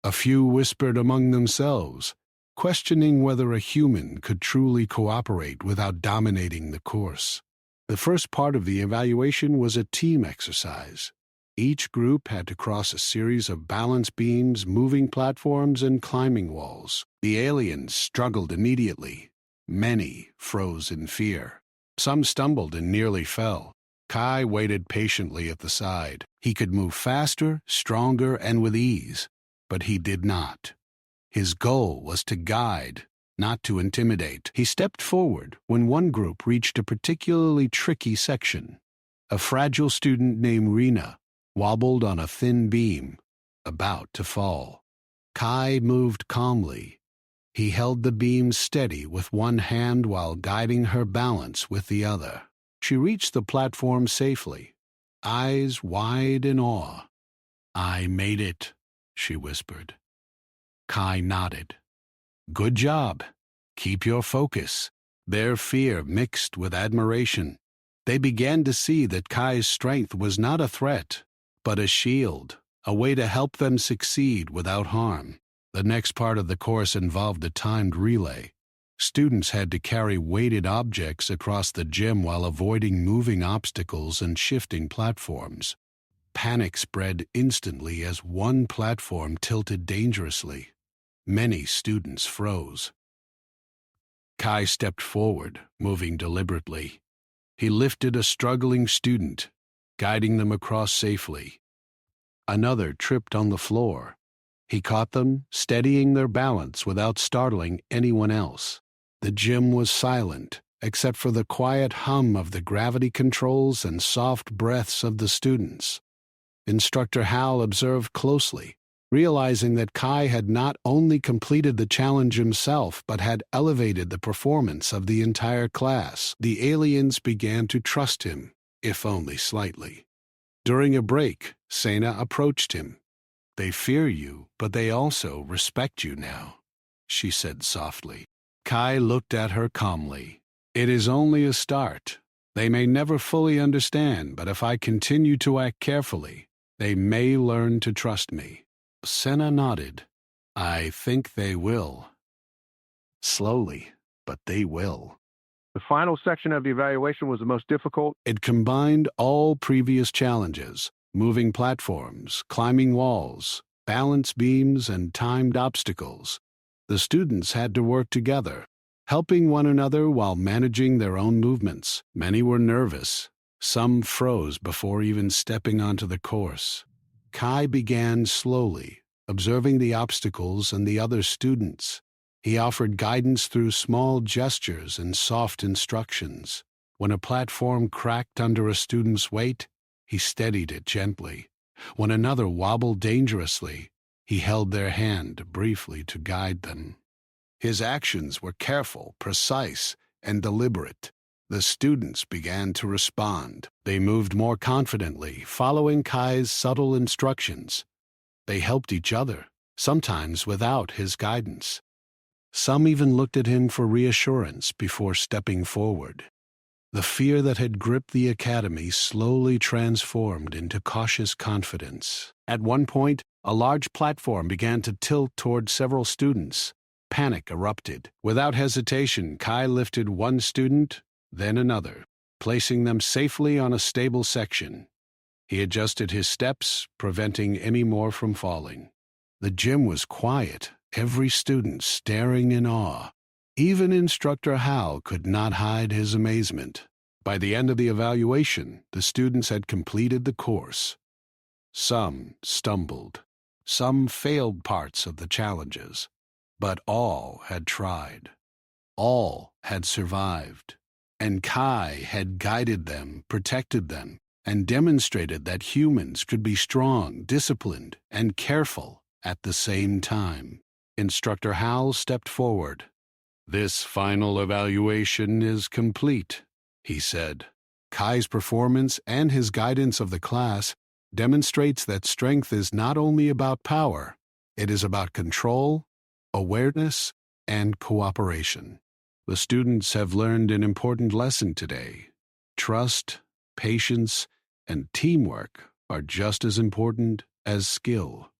A few whispered among themselves, questioning whether a human could truly cooperate without dominating the course. The first part of the evaluation was a team exercise. Each group had to cross a series of balance beams, moving platforms, and climbing walls. The aliens struggled immediately. Many froze in fear. Some stumbled and nearly fell. Kai waited patiently at the side. He could move faster, stronger, and with ease, but he did not. His goal was to guide, not to intimidate. He stepped forward when one group reached a particularly tricky section. A fragile student named Rena wobbled on a thin beam, about to fall. Kai moved calmly. He held the beam steady with one hand while guiding her balance with the other. She reached the platform safely, eyes wide in awe. "I made it," she whispered. Kai nodded. "Good job. Keep your focus." Their fear mixed with admiration. They began to see that Kai's strength was not a threat, but a shield, a way to help them succeed without harm. The next part of the course involved a timed relay. Students had to carry weighted objects across the gym while avoiding moving obstacles and shifting platforms. Panic spread instantly as one platform tilted dangerously. Many students froze. Kai stepped forward, moving deliberately. He lifted a struggling student, guiding them across safely. Another tripped on the floor. He caught them, steadying their balance without startling anyone else. The gym was silent, except for the quiet hum of the gravity controls and soft breaths of the students. Instructor Hal observed closely, realizing that Kai had not only completed the challenge himself but had elevated the performance of the entire class. The aliens began to trust him, if only slightly. During a break, Sena approached him. "They fear you, but they also respect you now," she said softly. Kai looked at her calmly. "It is only a start. They may never fully understand, but if I continue to act carefully, they may learn to trust me." Sena nodded. "I think they will. Slowly, but they will." The final section of the evaluation was the most difficult. It combined all previous challenges: moving platforms, climbing walls, balance beams, and timed obstacles. The students had to work together, helping one another while managing their own movements. Many were nervous. Some froze before even stepping onto the course. Kai began slowly, observing the obstacles and the other students. He offered guidance through small gestures and soft instructions. When a platform cracked under a student's weight, he steadied it gently. When another wobbled dangerously, he held their hand briefly to guide them. His actions were careful, precise, and deliberate. The students began to respond. They moved more confidently, following Kai's subtle instructions. They helped each other, sometimes without his guidance. Some even looked at him for reassurance before stepping forward. The fear that had gripped the academy slowly transformed into cautious confidence. At one point, a large platform began to tilt toward several students. Panic erupted. Without hesitation, Kai lifted one student, then another, placing them safely on a stable section. He adjusted his steps, preventing any more from falling. The gym was quiet, every student staring in awe. Even Instructor Hal could not hide his amazement. By the end of the evaluation, the students had completed the course. Some stumbled. Some failed parts of the challenges. But all had tried. All had survived. And Kai had guided them, protected them, and demonstrated that humans could be strong, disciplined, and careful at the same time. Instructor Hal stepped forward. "This final evaluation is complete," he said. Kai's performance and his guidance of the class demonstrates that strength is not only about power, it is about control, awareness, and cooperation. The students have learned an important lesson today. Trust, patience, and teamwork are just as important as skill.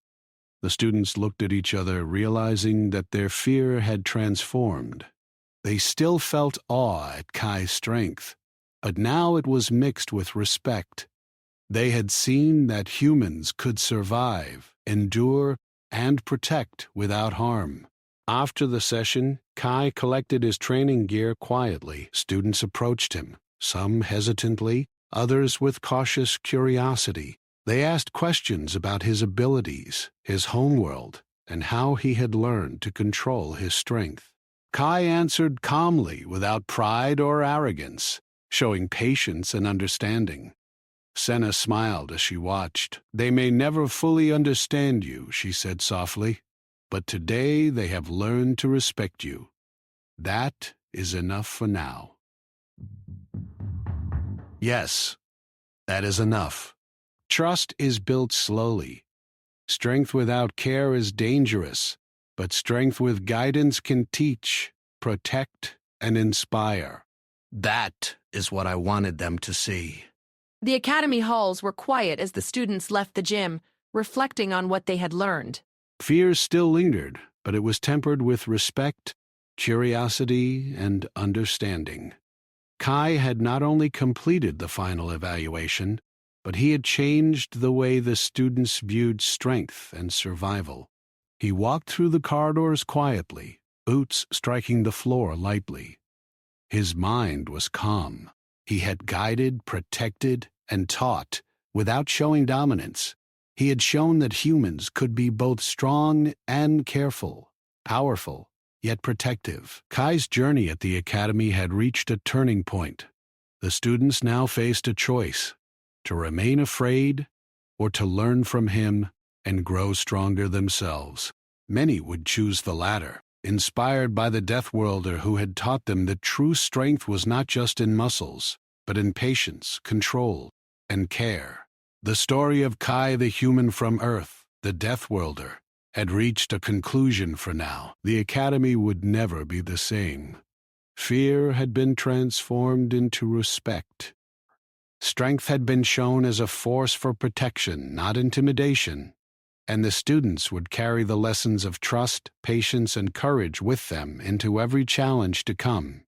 The students looked at each other, realizing that their fear had transformed. They still felt awe at Kai's strength, but now it was mixed with respect. They had seen that humans could survive, endure, and protect without harm. After the session, Kai collected his training gear quietly. Students approached him, some hesitantly, others with cautious curiosity. They asked questions about his abilities, his homeworld, and how he had learned to control his strength. Kai answered calmly, without pride or arrogance, showing patience and understanding. Senna smiled as she watched. "They may never fully understand you," she said softly, "but today they have learned to respect you. That is enough for now." Yes, that is enough. Trust is built slowly. Strength without care is dangerous, but strength with guidance can teach, protect, and inspire. That is what I wanted them to see. The academy halls were quiet as the students left the gym, reflecting on what they had learned. Fear still lingered, but it was tempered with respect, curiosity, and understanding. Kai had not only completed the final evaluation, but he had changed the way the students viewed strength and survival. He walked through the corridors quietly, boots striking the floor lightly. His mind was calm. He had guided, protected, and taught without showing dominance. He had shown that humans could be both strong and careful, powerful, yet protective. Kai's journey at the academy had reached a turning point. The students now faced a choice: to remain afraid or to learn from him and grow stronger themselves. Many would choose the latter, inspired by the Deathworlder who had taught them that true strength was not just in muscles, but in patience, control, and care. The story of Kai the human from Earth, the Deathworlder, had reached a conclusion for now. The academy would never be the same. Fear had been transformed into respect. Strength had been shown as a force for protection, not intimidation, and the students would carry the lessons of trust, patience, and courage with them into every challenge to come.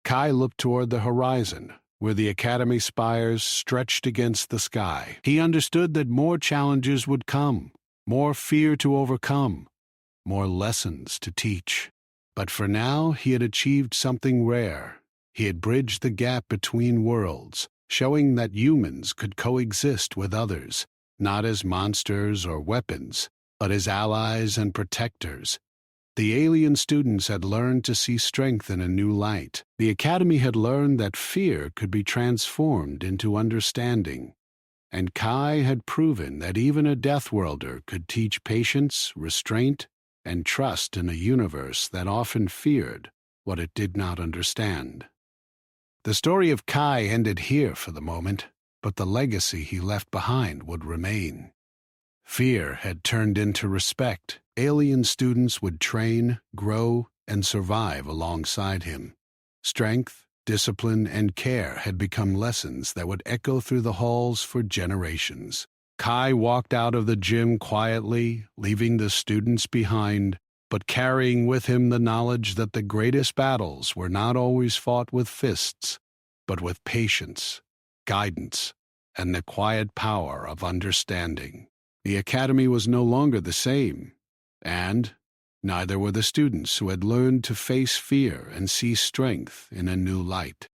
Kai looked toward the horizon, where the academy spires stretched against the sky. He understood that more challenges would come, more fear to overcome, more lessons to teach. But for now, he had achieved something rare. He had bridged the gap between worlds, showing that humans could coexist with others, not as monsters or weapons, but as allies and protectors. The alien students had learned to see strength in a new light. The academy had learned that fear could be transformed into understanding. And Kai had proven that even a Deathworlder could teach patience, restraint, and trust in a universe that often feared what it did not understand. The story of Kai ended here for the moment, but the legacy he left behind would remain. Fear had turned into respect. Alien students would train, grow, and survive alongside him. Strength, discipline, and care had become lessons that would echo through the halls for generations. Kai walked out of the gym quietly, leaving the students behind, but carrying with him the knowledge that the greatest battles were not always fought with fists, but with patience, guidance, and the quiet power of understanding. The academy was no longer the same, and neither were the students who had learned to face fear and see strength in a new light.